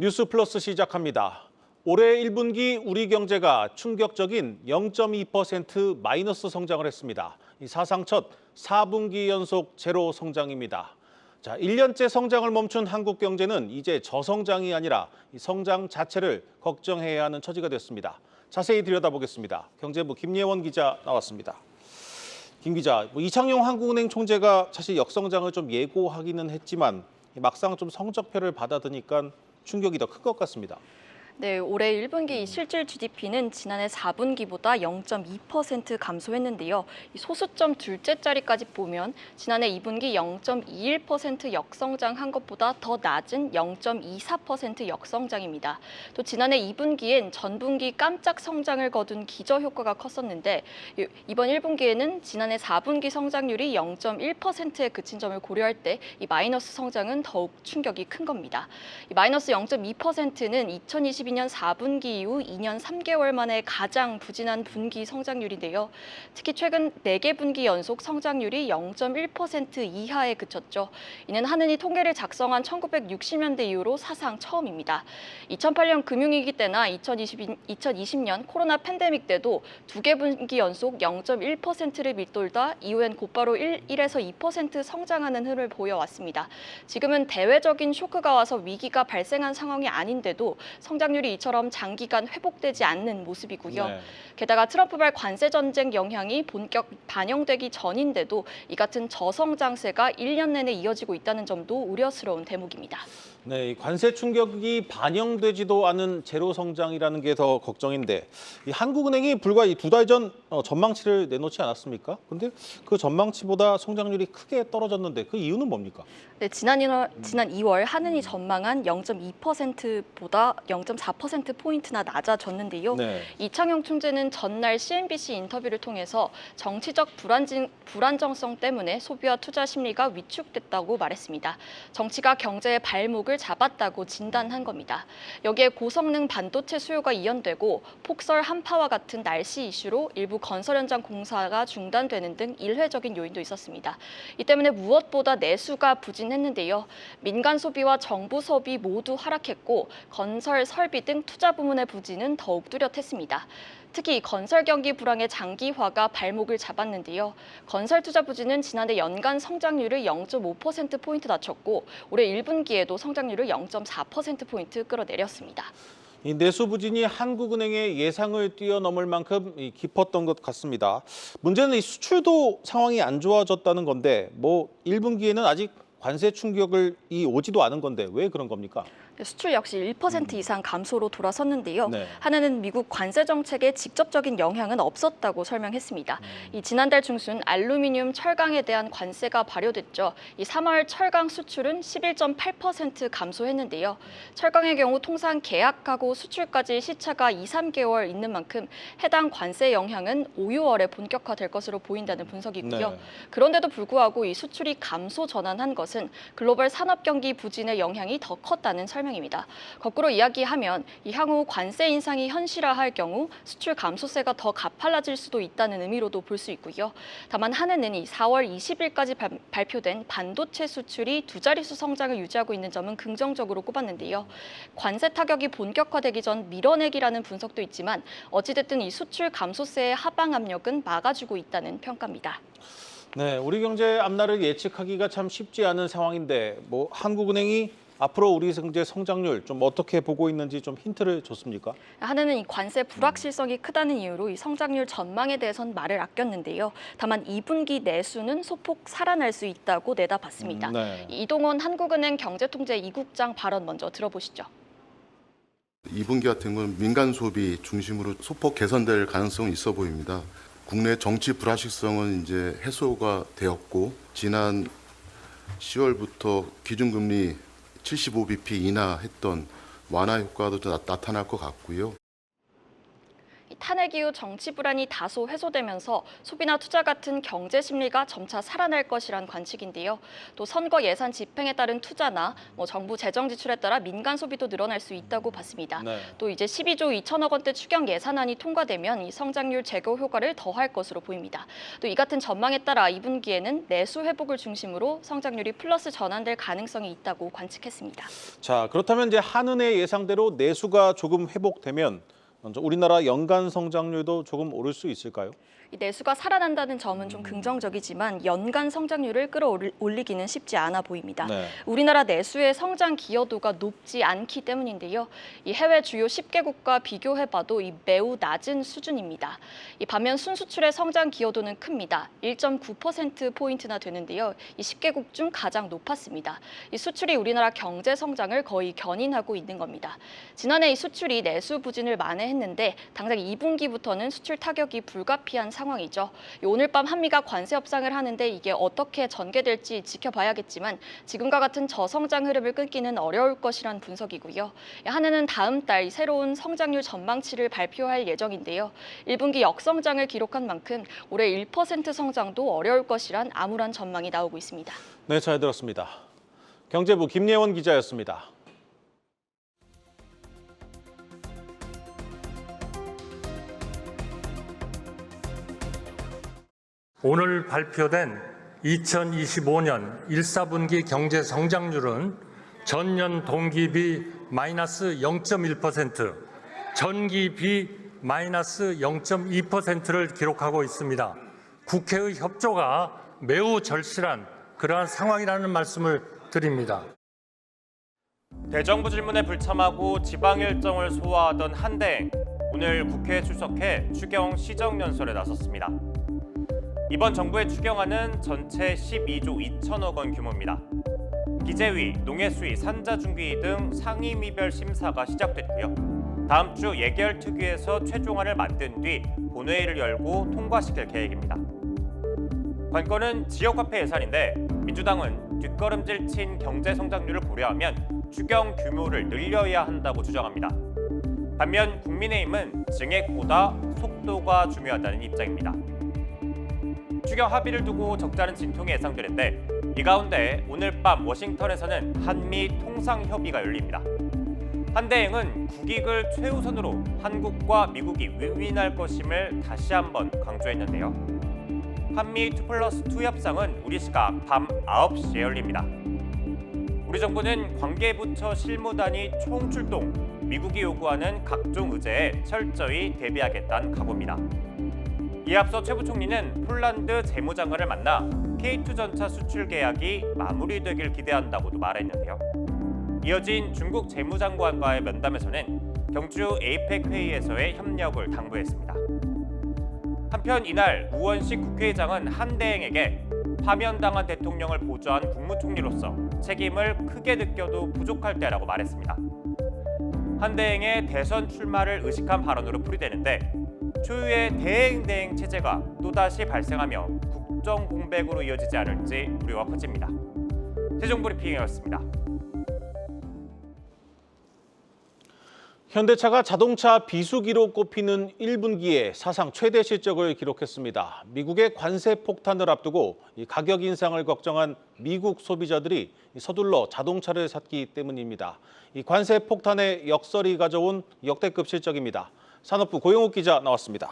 뉴스 플러스 시작합니다. 올해 1분기 우리 경제가 충격적인 0.2% 마이너스 성장을 했습니다. 사상 첫 4분기 연속 제로 성장입니다. 1년째 성장을 멈춘 한국 경제는 이제 저성장이 아니라 성장 자체를 걱정해야 하는 처지가 됐습니다. 자세히 들여다보겠습니다. 경제부 김예원 기자 나왔습니다. 김 기자, 이창용 한국은행 총재가 사실 역성장을 좀 예고하기는 했지만 막상 좀 성적표를 받아드니까 충격이 더 큰 것 같습니다. 네, 올해 1분기 실질 GDP는 지난해 4분기보다 0.2% 감소했는데요. 소수점 둘째 자리까지 보면 지난해 2분기 0.21% 역성장한 것보다 더 낮은 0.24% 역성장입니다. 또 지난해 2분기엔 전분기 깜짝 성장을 거둔 기저효과가 컸었는데 이번 1분기에는 지난해 4분기 성장률이 0.1%에 그친 점을 고려할 때 이 마이너스 성장은 더욱 충격이 큰 겁니다. 이 마이너스 0.2%는 2022년 4분기 이후 2년 3개월 만에 가장 부진한 분기 성장률인데요. 특히 최근 4개 분기 연속 성장률이 0.1% 이하에 그쳤죠. 이는 한은이 통계를 작성한 1960년대 이후로 사상 처음입니다. 2008년 금융위기 때나 2020년 코로나 팬데믹 때도 2개 분기 연속 0.1%를 밑돌다 이후엔 곧바로 1에서 2% 성장하는 흐름을 보여왔습니다. 지금은 대외적인 쇼크가 와서 위기가 발생한 상황이 아닌데도 성장률이 이처럼 장기간 회복되지 않는 모습이고요. 네. 게다가 트럼프발 관세 전쟁 영향이 본격 반영되기 전인데도 이 같은 저성장세가 1년 내내 이어지고 있다는 점도 우려스러운 대목입니다. 네, 이 관세 충격이 반영되지도 않은 제로 성장이라는 게 더 걱정인데, 이 한국은행이 불과 2달 전 전망치를 내놓지 않았습니까? 근데 그 전망치보다 성장률이 크게 떨어졌는데 그 이유는 뭡니까? 네, 지난 2월 한은이 전망한 0.2%보다 0.4%포인트나 낮아졌는데요. 네. 이창용 총재는 전날 CNBC 인터뷰를 통해서 정치적 불안정성 때문에 소비와 투자 심리가 위축됐다고 말했습니다. 정치가 경제의 발목을 잡았다고 진단한 겁니다. 여기에 고성능 반도체 수요가 이연되고 폭설 한파와 같은 날씨 이슈로 일부 건설 현장 공사가 중단되는 등 일회적인 요인도 있었습니다. 이 때문에 무엇보다 내수가 부진했는데요. 민간 소비와 정부 소비 모두 하락했고 건설, 설비 등 투자 부문의 부진은 더욱 뚜렷했습니다. 특히 건설 경기 불황의 장기화가 발목을 잡았는데요. 건설 투자 부진은 지난해 연간 성장률을 0.5%포인트 낮췄고 올해 1분기에도 성장률을 0.4%포인트 끌어내렸습니다. 이 내수 부진이 한국은행의 예상을 뛰어넘을 만큼 깊었던 것 같습니다. 문제는 이 수출도 상황이 안 좋아졌다는 건데, 1분기에는 아직 관세 충격이 오지도 않은 건데 왜 그런 겁니까? 수출 역시 1% 이상 감소로 돌아섰는데요. 네. 하나는 미국 관세 정책에 직접적인 영향은 없었다고 설명했습니다. 이 지난달 중순 알루미늄, 철강에 대한 관세가 발효됐죠. 이 3월 철강 수출은 11.8% 감소했는데요. 철강의 경우 통상 계약하고 수출까지 시차가 2~3개월 있는 만큼 해당 관세 영향은 5~6월에 본격화될 것으로 보인다는 분석이고요. 네. 그런데도 불구하고 이 수출이 감소 전환한 것은 글로벌 산업 경기 부진의 영향이 더 컸다는 설명입니다. 거꾸로 이야기하면 이 향후 관세 인상이 현실화할 경우 수출 감소세가 더 가팔라질 수도 있다는 의미로도 볼 수 있고요. 다만 한은은 이 4월 20일까지 발표된 반도체 수출이 두 자릿수 성장을 유지하고 있는 점은 긍정적으로 꼽았는데요. 관세 타격이 본격화되기 전 밀어내기라는 분석도 있지만 어찌됐든 이 수출 감소세의 하방 압력은 막아주고 있다는 평가입니다. 네, 우리 경제 앞날을 예측하기가 참 쉽지 않은 상황인데, 한국은행이 앞으로 우리 경제 성장률 좀 어떻게 보고 있는지 좀 힌트를 줬습니까? 한은은 이 관세 불확실성이 크다는 이유로 이 성장률 전망에 대해선 말을 아꼈는데요. 다만 2분기 내수는 소폭 살아날 수 있다고 내다봤습니다. 네. 이동원 한국은행 경제통제 2국장 발언 먼저 들어보시죠. 2분기 같은 경우는 민간 소비 중심으로 소폭 개선될 가능성은 있어 보입니다. 국내 정치 불확실성은 이제 해소가 되었고 지난 10월부터 기준금리 75bp 인하했던 완화 효과도 나타날 것 같고요. 탄핵 이후 정치 불안이 다소 해소되면서 소비나 투자 같은 경제 심리가 점차 살아날 것이란 관측인데요. 또 선거 예산 집행에 따른 투자나 정부 재정 지출에 따라 민간 소비도 늘어날 수 있다고 봤습니다. 네. 또 이제 12조 2천억 원대 추경 예산안이 통과되면 이 성장률 제고 효과를 더할 것으로 보입니다. 또 이 같은 전망에 따라 2분기에는 내수 회복을 중심으로 성장률이 플러스 전환될 가능성이 있다고 관측했습니다. 자, 그렇다면 이제 한은의 예상대로 내수가 조금 회복되면 먼저 우리나라 연간 성장률도 조금 오를 수 있을까요? 이 내수가 살아난다는 점은 좀 긍정적이지만 연간 성장률을 끌어올리기는 쉽지 않아 보입니다. 네. 우리나라 내수의 성장 기여도가 높지 않기 때문인데요. 이 해외 주요 10개국과 비교해봐도 이 매우 낮은 수준입니다. 이 반면 순수출의 성장 기여도는 큽니다. 1.9%포인트나 되는데요. 이 10개국 중 가장 높았습니다. 이 수출이 우리나라 경제 성장을 거의 견인하고 있는 겁니다. 지난해 이 수출이 내수 부진을 만회했는데 당장 2분기부터는 수출 타격이 불가피한 상황이죠. 오늘 밤 한미가 관세 협상을 하는데 이게 어떻게 전개될지 지켜봐야겠지만 지금과 같은 저성장 흐름을 끊기는 어려울 것이란 분석이고요. 한은은 다음 달 새로운 성장률 전망치를 발표할 예정인데요. 1분기 역성장을 기록한 만큼 올해 1% 성장도 어려울 것이란 암울한 전망이 나오고 있습니다. 네, 잘 들었습니다. 경제부 김예원 기자였습니다. 오늘 발표된 2025년 1사분기 경제 성장률은 전년 동기비 마이너스 0.1%, 전기비 마이너스 0.2%를 기록하고 있습니다. 국회의 협조가 매우 절실한 그러한 상황이라는 말씀을 드립니다. 대정부 질문에 불참하고 지방 일정을 소화하던 한대행, 오늘 국회에 출석해 추경 시정연설에 나섰습니다. 이번 정부의 추경안은 전체 12조 2천억 원 규모입니다. 기재위, 농해수위, 산자중기위 등 상임위별 심사가 시작됐고요. 다음 주 예결특위에서 최종안을 만든 뒤 본회의를 열고 통과시킬 계획입니다. 관건은 지역화폐 예산인데 민주당은 뒷걸음질 친 경제 성장률을 고려하면 추경 규모를 늘려야 한다고 주장합니다. 반면 국민의힘은 증액보다 속도가 중요하다는 입장입니다. 추경 합의를 두고 적잖은 진통이 예상되는데 이 가운데 오늘 밤 워싱턴에서는 한미 통상협의가 열립니다. 한대행은 국익을 최우선으로 한국과 미국이 윈윈할 것임을 다시 한번 강조했는데요. 한미 2+2 협상은 우리 시각 밤 9시에 열립니다. 우리 정부는 관계부처 실무단이 총출동, 미국이 요구하는 각종 의제에 철저히 대비하겠다는 각오입니다. 이에 앞서 최 부총리는 폴란드 재무장관을 만나 K2 전차 수출 계약이 마무리되길 기대한다고도 말했는데요. 이어진 중국 재무장관과의 면담에서는 경주 에이펙 회의에서의 협력을 당부했습니다. 한편 이날 우원식 국회의장은 한대행에게 파면당한 대통령을 보좌한 국무총리로서 책임을 크게 느껴도 부족할 때라고 말했습니다. 한대행의 대선 출마를 의식한 발언으로 풀이되는데 초유의 대행 체제가 또다시 발생하며 국정 공백으로 이어지지 않을지 우려가 커집니다. 최종 브리핑이었습니다. 현대차가 자동차 비수기로 꼽히는 1분기에 사상 최대 실적을 기록했습니다. 미국의 관세 폭탄을 앞두고 가격 인상을 걱정한 미국 소비자들이 서둘러 자동차를 샀기 때문입니다. 이 관세 폭탄의 역설이 가져온 역대급 실적입니다. 산업부 고영욱 기자 나왔습니다.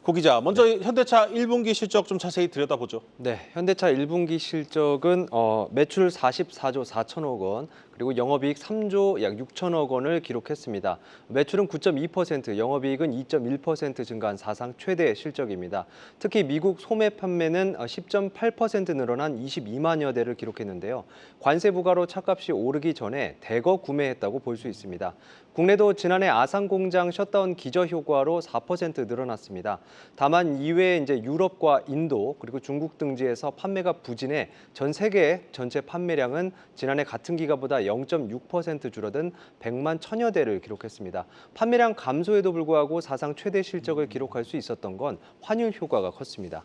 고 기자, 먼저 현대차 1분기 실적 좀 자세히 들여다보죠. 네, 현대차 1분기 실적은 매출 44조 4천억 원, 그리고 영업이익 3조 약 6천억 원을 기록했습니다. 매출은 9.2%, 영업이익은 2.1% 증가한 사상 최대 실적입니다. 특히 미국 소매 판매는 10.8% 늘어난 22만여 대를 기록했는데요. 관세 부과로 차값이 오르기 전에 대거 구매했다고 볼 수 있습니다. 국내도 지난해 아산 공장 셧다운 기저 효과로 4% 늘어났습니다. 다만 이외에 이제 유럽과 인도 그리고 중국 등지에서 판매가 부진해 전 세계 전체 판매량은 지난해 같은 기간보다 0.6% 줄어든 100만 천여 대를 기록했습니다. 판매량 감소에도 불구하고 사상 최대 실적을 기록할 수 있었던 건 환율 효과가 컸습니다.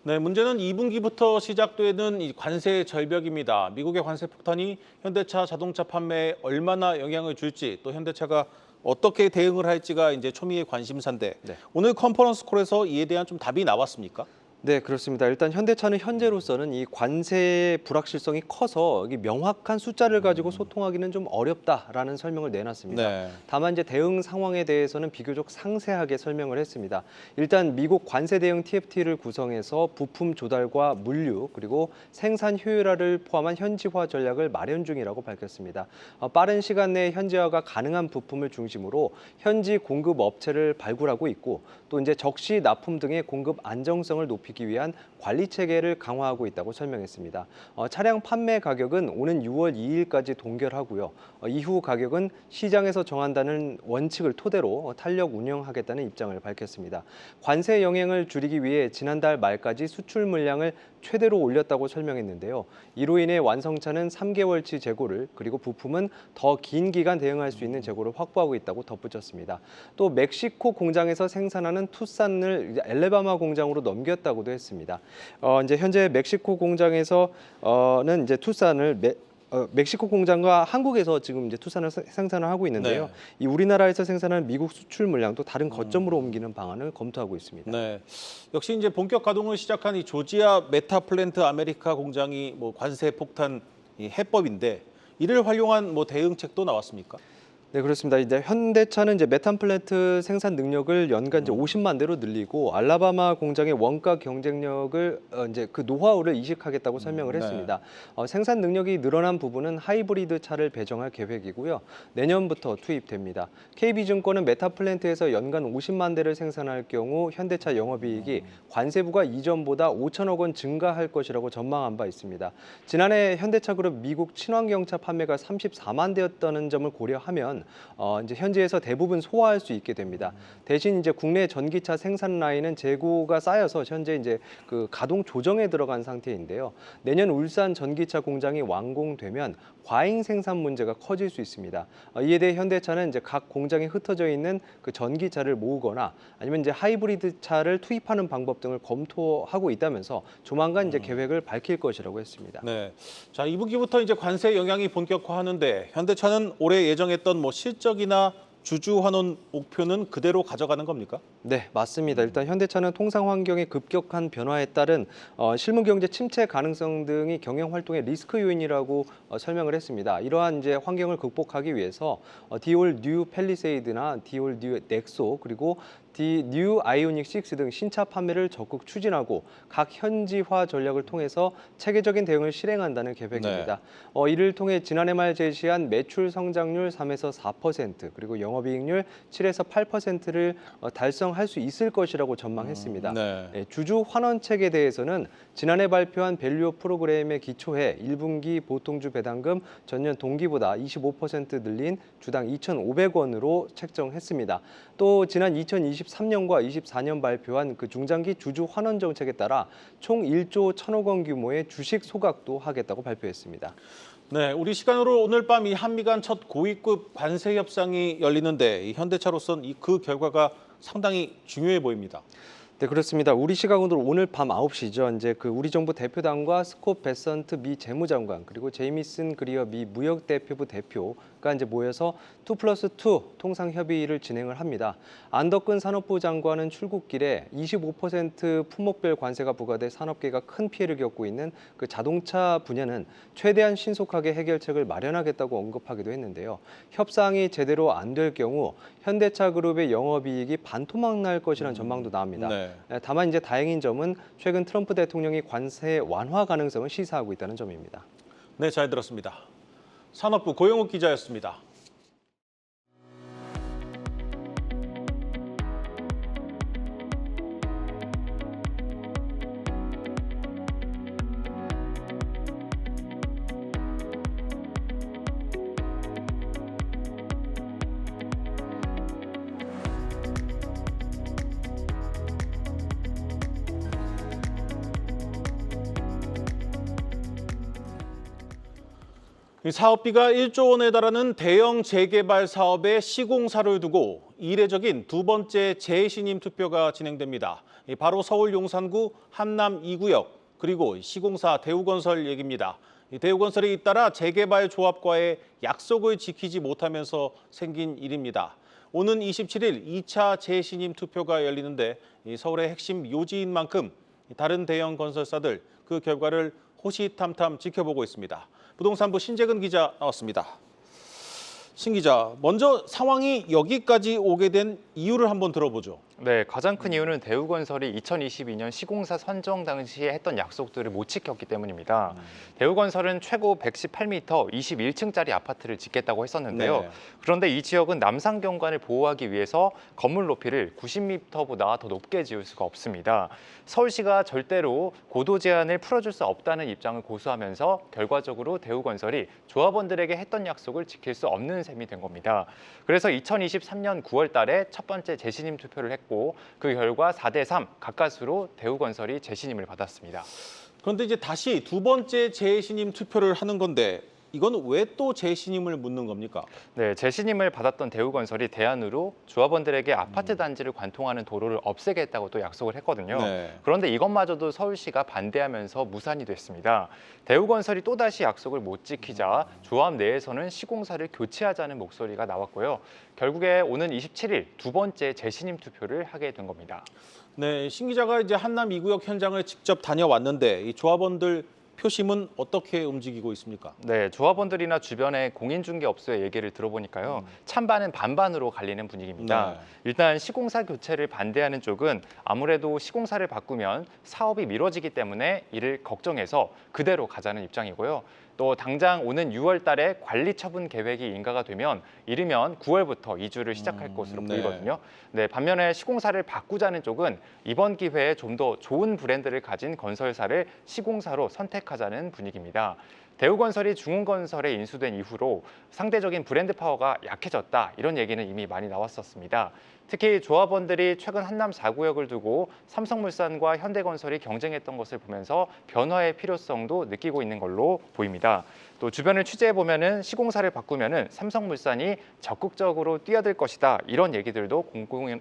네, 문제는 2분기부터 시작되는 이 관세 절벽입니다. 미국의 관세 폭탄이 현대차 자동차 판매에 얼마나 영향을 줄지, 또 현대차가 어떻게 대응을 할지가 이제 초미의 관심사인데 네. 오늘 컨퍼런스 콜에서 이에 대한 좀 답이 나왔습니까? 네, 그렇습니다. 일단 현대차는 현재로서는 이 관세의 불확실성이 커서 이 명확한 숫자를 가지고 소통하기는 좀 어렵다라는 설명을 내놨습니다. 네. 다만 이제 대응 상황에 대해서는 비교적 상세하게 설명을 했습니다. 일단 미국 관세 대응 TFT를 구성해서 부품 조달과 물류 그리고 생산 효율화를 포함한 현지화 전략을 마련 중이라고 밝혔습니다. 빠른 시간 내에 현지화가 가능한 부품을 중심으로 현지 공급 업체를 발굴하고 있고 또 이제 적시 납품 등의 공급 안정성을 높이기 위한 관리 체계를 강화하고 있다고 설명했습니다. 차량 판매 가격은 오는 6월 2일까지 동결하고요. 이후 가격은 시장에서 정한다는 원칙을 토대로 탄력 운영하겠다는 입장을 밝혔습니다. 관세 영향을 줄이기 위해 지난달 말까지 수출 물량을 최대로 올렸다고 설명했는데요. 이로 인해 완성차는 3개월치 재고를 그리고 부품은 더 긴 기간 대응할 수 있는 재고를 확보하고 있다고 덧붙였습니다. 또 멕시코 공장에서 생산하는 투싼을 알래바마 공장으로 넘겼다고도 했습니다. 이제 현재 멕시코 공장에서는 이제 투싼을 멕시코 공장과 한국에서 지금 이제 투싼을 생산을 하고 있는데요. 네. 이 우리나라에서 생산하는 미국 수출 물량도 다른 거점으로 옮기는 방안을 검토하고 있습니다. 네. 역시 이제 본격 가동을 시작한 이 조지아 메타플랜트 아메리카 공장이 뭐 관세 폭탄 이 해법인데 이를 활용한 뭐 대응책도 나왔습니까? 네, 그렇습니다. 이제 현대차는 이제 메탄 플랜트 생산 능력을 연간 이제 50만 대로 늘리고 알라바마 공장의 원가 경쟁력을 이제 그 노하우를 이식하겠다고 설명을 했습니다. 생산 능력이 늘어난 부분은 하이브리드 차를 배정할 계획이고요. 내년부터 투입됩니다. KB증권은 메탄 플랜트에서 연간 50만 대를 생산할 경우 현대차 영업이익이 관세부가 이전보다 5천억 원 증가할 것이라고 전망한 바 있습니다. 지난해 현대차그룹 미국 친환경차 판매가 34만 대였다는 점을 고려하면 이제 현지에서 대부분 소화할 수 있게 됩니다. 대신 이제 국내 전기차 생산 라인은 재고가 쌓여서 현재 이제 그 가동 조정에 들어간 상태인데요. 내년 울산 전기차 공장이 완공되면 과잉 생산 문제가 커질 수 있습니다. 이에 대해 현대차는 이제 각 공장에 흩어져 있는 그 전기차를 모으거나 아니면 이제 하이브리드 차를 투입하는 방법 등을 검토하고 있다면서 조만간 이제 계획을 밝힐 것이라고 했습니다. 네. 자, 2분기부터 이제 관세 영향이 본격화하는데 현대차는 올해 예정했던 뭐 실적이나 주주 환원 목표는 그대로 가져가는 겁니까? 네, 맞습니다. 일단 현대차는 통상 환경의 급격한 변화에 따른 실물 경제 침체 가능성 등이 경영 활동의 리스크 요인이라고 설명을 했습니다. 이러한 이제 환경을 극복하기 위해서 디올 뉴 팰리세이드나 디올 뉴 넥소 그리고 뉴 아이오닉 6 등 신차 판매를 적극 추진하고 각 현지화 전략을 통해서 체계적인 대응을 실행한다는 계획입니다. 이를 통해 지난해 말 제시한 매출 성장률 3에서 4% 그리고 영업이익률 7에서 8%를 달성할 수 있을 것이라고 전망했습니다. 네. 주주 환원책에 대해서는 지난해 발표한 밸류업 프로그램에 기초해 1분기 보통주 배당금 전년 동기보다 25% 늘린 주당 2,500원으로 책정했습니다. 또 지난 2023년과 24년 발표한 그 중장기 주주 환원 정책에 따라 총 1조 1,000억 원 규모의 주식 소각도 하겠다고 발표했습니다. 네, 우리 시간으로 오늘 밤 이 한미 간 첫 고위급 관세 협상이 열리는데 이 현대차로선 그 결과가 상당히 중요해 보입니다. 네, 그렇습니다. 우리 시각으로 오늘 밤 9시죠. 이제 그 우리 정부 대표단과 스콧 베선트 미 재무장관 그리고 제이미슨 그리어 미 무역대표부 대표가 이제 모여서 2+2 통상 협의를 진행을 합니다. 안덕근 산업부 장관은 출국길에 25% 품목별 관세가 부과돼 산업계가 큰 피해를 겪고 있는 그 자동차 분야는 최대한 신속하게 해결책을 마련하겠다고 언급하기도 했는데요. 협상이 제대로 안 될 경우 현대차 그룹의 영업이익이 반토막 날 것이라는 전망도 나옵니다. 네. 다만 이제 다행인 점은 최근 트럼프 대통령이 관세 완화 가능성을 시사하고 있다는 점입니다. 네, 잘 들었습니다. 산업부 고영욱 기자였습니다. 사업비가 1조 원에 달하는 대형 재개발 사업에 시공사를 두고 이례적인 두 번째 재신임 투표가 진행됩니다. 바로 서울 용산구 한남 2구역 그리고 시공사 대우건설 얘기입니다. 대우건설이 잇따라 재개발 조합과의 약속을 지키지 못하면서 생긴 일입니다. 오는 27일 2차 재신임 투표가 열리는데 서울의 핵심 요지인 만큼 다른 대형 건설사들 그 결과를 호시탐탐 지켜보고 있습니다. 부동산부 신재근 기자 나왔습니다. 신 기자, 먼저 상황이 여기까지 오게 된 이유를 한번 들어보죠. 네, 가장 큰 이유는 대우건설이 2022년 시공사 선정 당시에 했던 약속들을 못 지켰기 때문입니다. 대우건설은 최고 118m, 21층짜리 아파트를 짓겠다고 했었는데요. 네. 그런데 이 지역은 남산 경관을 보호하기 위해서 건물 높이를 90m보다 더 높게 지을 수가 없습니다. 서울시가 절대로 고도 제한을 풀어줄 수 없다는 입장을 고수하면서 결과적으로 대우건설이 조합원들에게 했던 약속을 지킬 수 없는 셈이 된 겁니다. 그래서 2023년 9월 달에 첫 번째 재신임 투표를 했고 그 결과 4대3 가까스로 대우건설이 재신임을 받았습니다. 그런데 이제 다시 두 번째 재신임 투표를 하는 건데 이건 왜 또 재신임을 묻는 겁니까? 네, 재신임을 받았던 대우건설이 대안으로 조합원들에게 아파트 단지를 관통하는 도로를 없애겠다고 또 약속을 했거든요. 네. 그런데 이것마저도 서울시가 반대하면서 무산이 됐습니다. 대우건설이 또다시 약속을 못 지키자 조합 내에서는 시공사를 교체하자는 목소리가 나왔고요. 결국에 오는 27일 두 번째 재신임 투표를 하게 된 겁니다. 네, 신 기자가 이제 한남 2구역 현장을 직접 다녀왔는데 이 조합원들 표심은 어떻게 움직이고 있습니까? 네, 조합원들이나 주변의 공인중개업소의 얘기를 들어보니까요. 찬반은 반반으로 갈리는 분위기입니다. 네. 일단 시공사 교체를 반대하는 쪽은 아무래도 시공사를 바꾸면 사업이 미뤄지기 때문에 이를 걱정해서 그대로 가자는 입장이고요. 또 당장 오는 6월 달에 관리 처분 계획이 인가가 되면 이르면 9월부터 이주를 시작할 것으로 네. 보이거든요. 네, 반면에 시공사를 바꾸자는 쪽은 이번 기회에 좀 더 좋은 브랜드를 가진 건설사를 시공사로 선택하자는 분위기입니다. 대우건설이 중흥건설에 인수된 이후로 상대적인 브랜드 파워가 약해졌다 이런 얘기는 이미 많이 나왔었습니다. 특히 조합원들이 최근 한남 4구역을 두고 삼성물산과 현대건설이 경쟁했던 것을 보면서 변화의 필요성도 느끼고 있는 걸로 보입니다. 또 주변을 취재해 보면은 시공사를 바꾸면은 삼성물산이 적극적으로 뛰어들 것이다 이런 얘기들도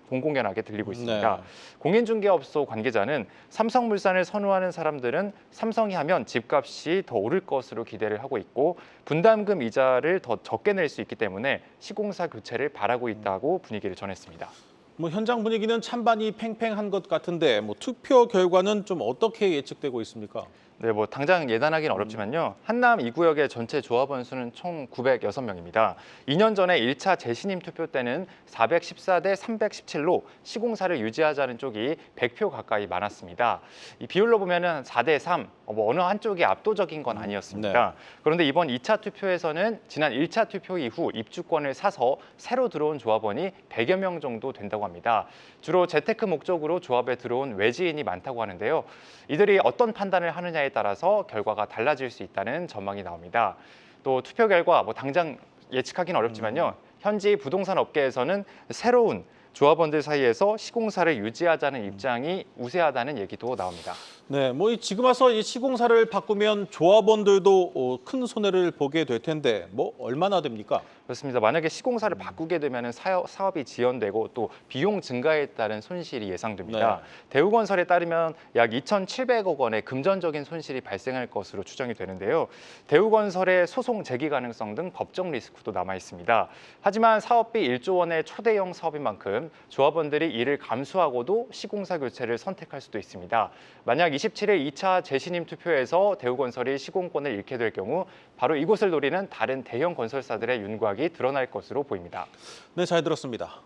공공연하게 들리고 있습니다. 네. 공인중개업소 관계자는 삼성물산을 선호하는 사람들은 삼성이 하면 집값이 더 오를 것으로 기대를 하고 있고 분담금 이자를 더 적게 낼 수 있기 때문에 시공사 교체를 바라고 있다고 분위기를 전했습니다. 뭐 현장 분위기는 찬반이 팽팽한 것 같은데 뭐 투표 결과는 좀 어떻게 예측되고 있습니까? 네, 뭐 당장 예단하기는 어렵지만요. 한남 2구역의 전체 조합원 수는 총 906명입니다. 2년 전에 1차 재신임 투표 때는 414대 317로 시공사를 유지하자는 쪽이 100표 가까이 많았습니다. 이 비율로 보면은 4대3, 뭐 어느 한쪽이 압도적인 건 아니었습니다. 그런데 이번 2차 투표에서는 지난 1차 투표 이후 입주권을 사서 새로 들어온 조합원이 100여 명 정도 된다고 합니다. 주로 재테크 목적으로 조합에 들어온 외지인이 많다고 하는데요. 이들이 어떤 판단을 하느냐에 따라서 결과가 달라질 수 있다는 전망이 나옵니다. 또 투표 결과 뭐 당장 예측하기는 어렵지만요. 현지 부동산 업계에서는 새로운 조합원들 사이에서 시공사를 유지하자는 입장이 우세하다는 얘기도 나옵니다. 네, 뭐 지금 와서 이 시공사를 바꾸면 조합원들도 큰 손해를 보게 될 텐데 뭐 얼마나 됩니까? 그렇습니다. 만약에 시공사를 바꾸게 되면 사업이 지연되고 또 비용 증가에 따른 손실이 예상됩니다. 대우건설에 따르면 약 2,700억 원의 금전적인 손실이 발생할 것으로 추정이 되는데요. 대우건설의 소송 제기 가능성 등 법적 리스크도 남아 있습니다. 하지만 사업비 1조 원의 초대형 사업인 만큼 조합원들이 이를 감수하고도 시공사 교체를 선택할 수도 있습니다. 만약 27일 2차 재신임 투표에서 대우건설이 시공권을 잃게 될 경우 바로 이곳을 노리는 다른 대형 건설사들의 윤곽이 드러날 것으로 보입니다. 네, 잘 들었습니다.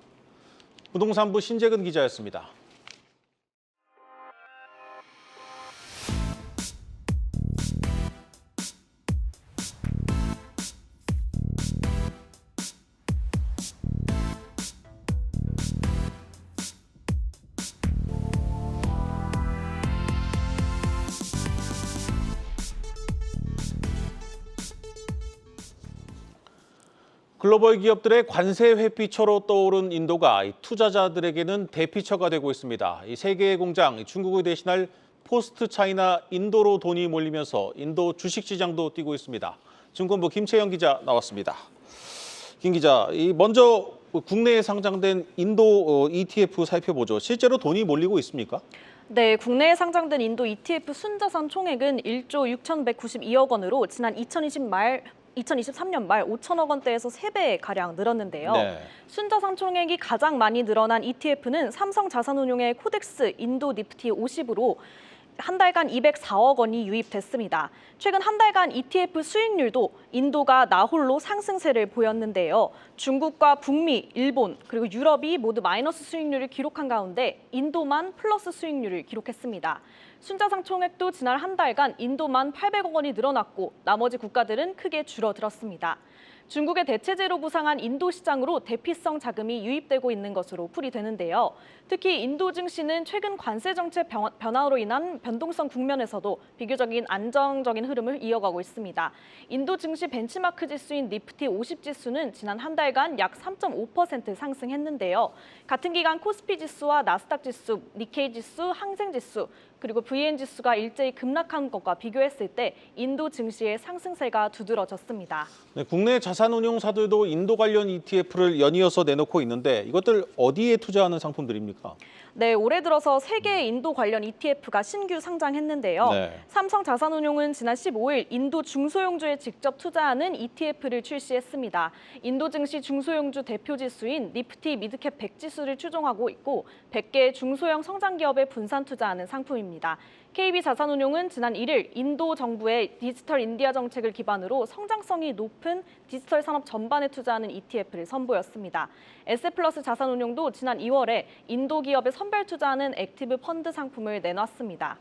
부동산부 신재근 기자였습니다. 글로벌 기업들의 관세 회피처로 떠오른 인도가 투자자들에게는 대피처가 되고 있습니다. 이 세계의 공장 중국을 대신할 포스트 차이나 인도로 돈이 몰리면서 인도 주식시장도 뛰고 있습니다. 증권부 김채영 기자 나왔습니다. 김 기자, 먼저 국내에 상장된 인도 ETF 살펴보죠. 실제로 돈이 몰리고 있습니까? 네, 국내에 상장된 인도 ETF 순자산 총액은 1조 6,192억 원으로 지난 2023년 말 5천억 원대에서 3배 가량 늘었는데요. 네. 순자산 총액이 가장 많이 늘어난 ETF는 삼성자산운용의 코덱스 인도 니프티 50으로 한 달간 204억 원이 유입됐습니다. 최근 한 달간 ETF 수익률도 인도가 나홀로 상승세를 보였는데요. 중국과 북미, 일본, 그리고 유럽이 모두 마이너스 수익률을 기록한 가운데 인도만 플러스 수익률을 기록했습니다. 순자산 총액도 지난 한 달간 인도만 800억 원이 늘어났고 나머지 국가들은 크게 줄어들었습니다. 중국의 대체제로 부상한 인도 시장으로 대피성 자금이 유입되고 있는 것으로 풀이되는데요. 특히 인도 증시는 최근 관세 정책 변화로 인한 변동성 국면에서도 비교적인 안정적인 흐름을 이어가고 있습니다. 인도 증시 벤치마크 지수인 니프티 50 지수는 지난 한 달간 약 3.5% 상승했는데요. 같은 기간 코스피 지수와 나스닥 지수, 니케이 지수, 항생 지수, 그리고 VN 지수가 일제히 급락한 것과 비교했을 때 인도 증시의 상승세가 두드러졌습니다. 네, 국내 자산운용사들도 인도 관련 ETF를 연이어서 내놓고 있는데 이것들 어디에 투자하는 상품들입니까? 네, 올해 들어서 3개의 인도 관련 ETF가 신규 상장했는데요. 네. 삼성자산운용은 지난 15일 인도 중소형주에 직접 투자하는 ETF를 출시했습니다. 인도 증시 중소형주 대표 지수인 니프티 미드캡 100 지수를 추종하고 있고 100개의 중소형 성장기업에 분산 투자하는 상품입니다. KB자산운용은 지난 1일 인도 정부의 디지털 인디아 정책을 기반으로 성장성이 높은 디지털 산업 전반에 투자하는 ETF를 선보였습니다. 에셋플러스 자산운용도 지난 2월에 인도 기업에 선별 투자하는 액티브 펀드 상품을 내놨습니다.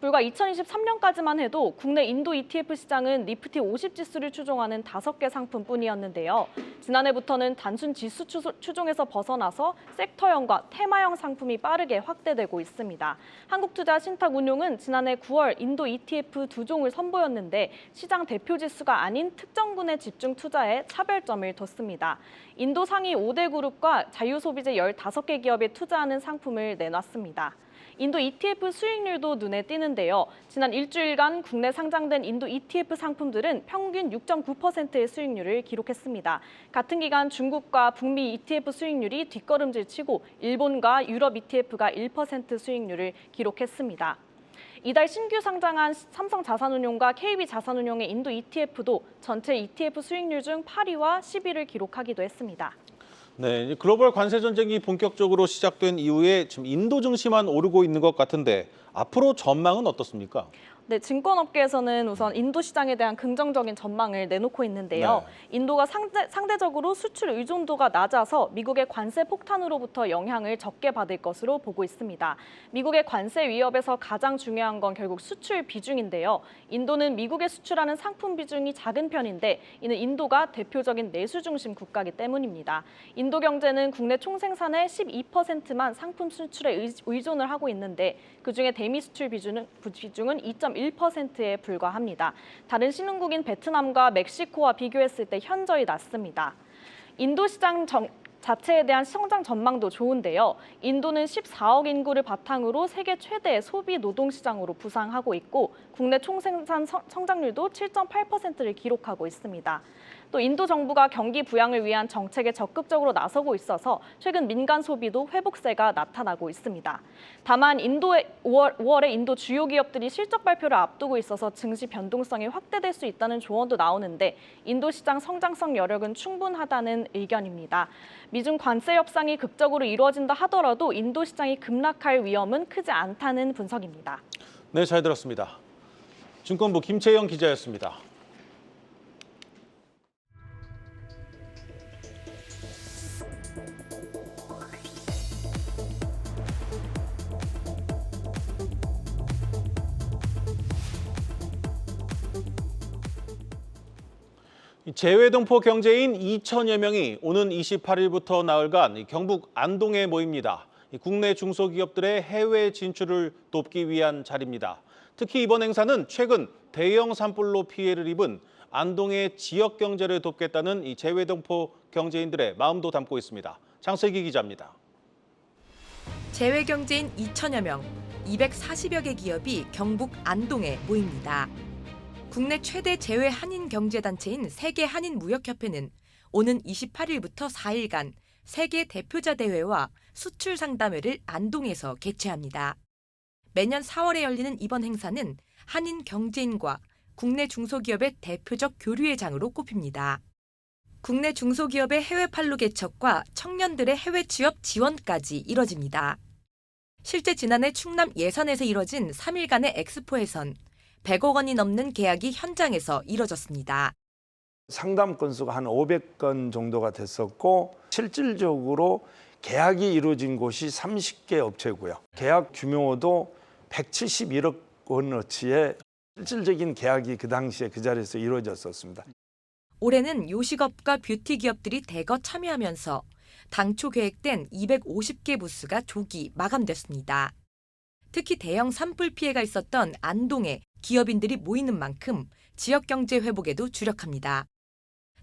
불과 2023년까지만 해도 국내 인도 ETF 시장은 니프티 50 지수를 추종하는 5개 상품뿐이었는데요. 지난해부터는 단순 지수 추종에서 벗어나서 섹터형과 테마형 상품이 빠르게 확대되고 있습니다. 한국투자신탁운용은 지난해 9월 인도 ETF 2종을 선보였는데 시장 대표 지수가 아닌 특정군에 집중 투자에 차별점을 뒀습니다. 인도 상위 5대 그룹과 자유소비재 15개 기업에 투자하는 상품을 내놨습니다. 인도 ETF 수익률도 눈에 띄는데요. 지난 일주일간 국내 상장된 인도 ETF 상품들은 평균 6.9%의 수익률을 기록했습니다. 같은 기간 중국과 북미 ETF 수익률이 뒷걸음질치고 일본과 유럽 ETF가 1% 수익률을 기록했습니다. 이달 신규 상장한 삼성자산운용과 KB자산운용의 인도 ETF도 전체 ETF 수익률 중 8위와 10위를 기록하기도 했습니다. 네, 글로벌 관세 전쟁이 본격적으로 시작된 이후에 지금 인도 증시만 오르고 있는 것 같은데 앞으로 전망은 어떻습니까? 네, 증권업계에서는 우선 인도 시장에 대한 긍정적인 전망을 내놓고 있는데요. 인도가 상대적으로 수출 의존도가 낮아서 미국의 관세 폭탄으로부터 영향을 적게 받을 것으로 보고 있습니다. 미국의 관세 위협에서 가장 중요한 건 결국 수출 비중인데요. 인도는 미국에 수출하는 상품 비중이 작은 편인데 이는 인도가 대표적인 내수 중심 국가이기 때문입니다. 인도 경제는 국내 총생산의 12%만 상품 수출에 의존을 하고 있는데 그중에 대미 수출 비중은 2.1%에 불과합니다. 다른 신흥국인 베트남과 멕시코와 비교했을 때 현저히 낮습니다. 인도 시장 자체에 대한 성장 전망도 좋은데요. 인도는 14억 인구를 바탕으로 세계 최대의 소비 노동 시장으로 부상하고 있고 국내 총생산 성장률도 7.8%를 기록하고 있습니다. 또 인도 정부가 경기 부양을 위한 정책에 적극적으로 나서고 있어서 최근 민간 소비도 회복세가 나타나고 있습니다. 다만 5월에 인도 주요 기업들이 실적 발표를 앞두고 있어서 증시 변동성이 확대될 수 있다는 조언도 나오는데 인도 시장 성장성 여력은 충분하다는 의견입니다. 미중 관세 협상이 극적으로 이루어진다 하더라도 인도 시장이 급락할 위험은 크지 않다는 분석입니다. 네, 잘 들었습니다. 증권부 김채영 기자였습니다. 재외동포 경제인 2천여 명이 오는 28일부터 나흘간 경북 안동에 모입니다. 국내 중소기업들의 해외 진출을 돕기 위한 자리입니다. 특히 이번 행사는 최근 대형 산불로 피해를 입은 안동의 지역 경제를 돕겠다는 이 재외동포 경제인들의 마음도 담고 있습니다. 장슬기 기자입니다. 재외경제인 2천여 명, 240여 개 기업이 경북 안동에 모입니다. 국내 최대 재외 한인 경제단체인 세계한인무역협회는 오는 28일부터 4일간 세계 대표자 대회와 수출 상담회를 안동에서 개최합니다. 매년 4월에 열리는 이번 행사는 한인 경제인과 국내 중소기업의 대표적 교류의 장으로 꼽힙니다. 국내 중소기업의 해외 판로 개척과 청년들의 해외 취업 지원까지 이뤄집니다. 실제 지난해 충남 예산에서 이뤄진 3일간의 엑스포에선 100억 원이 넘는 계약이 현장에서 이뤄졌습니다. 상담 건수가 한 500건 정도가 됐었고 실질적으로 계약이 이루어진 곳이 30개 업체고요. 계약 규모도 171억 원어치의 실질적인 계약이 그 당시에 그 자리에서 이루어졌었습니다. 올해는 요식업과 뷰티 기업들이 대거 참여하면서 당초 계획된 250개 부스가 조기 마감됐습니다. 특히 대형 산불 피해가 있었던 안동에 기업인들이 모이는 만큼 지역 경제 회복에도 주력합니다.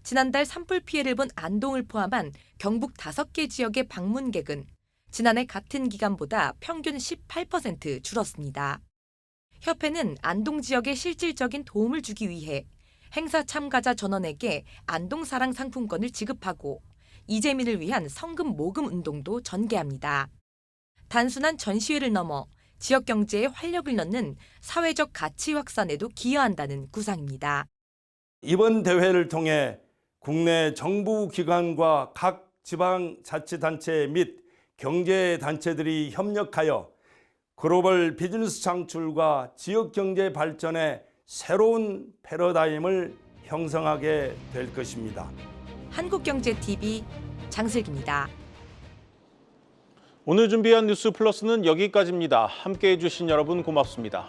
지난달 산불 피해를 본 안동을 포함한 경북 5개 지역의 방문객은 지난해 같은 기간보다 평균 18% 줄었습니다. 협회는 안동 지역에 실질적인 도움을 주기 위해 행사 참가자 전원에게 안동사랑 상품권을 지급하고 이재민을 위한 성금 모금 운동도 전개합니다. 단순한 전시회를 넘어 지역 경제에 활력을 넣는 사회적 가치 확산에도 기여한다는 구상입니다. 이번 대회를 통해 국내 정부 기관과 각 지방자치단체 및 경제단체들이 협력하여 글로벌 비즈니스 창출과 지역경제 발전의 새로운 패러다임을 형성하게 될 것입니다. 한국경제TV 장슬기입니다. 오늘 준비한 뉴스 플러스는 여기까지입니다. 함께해 주신 여러분 고맙습니다.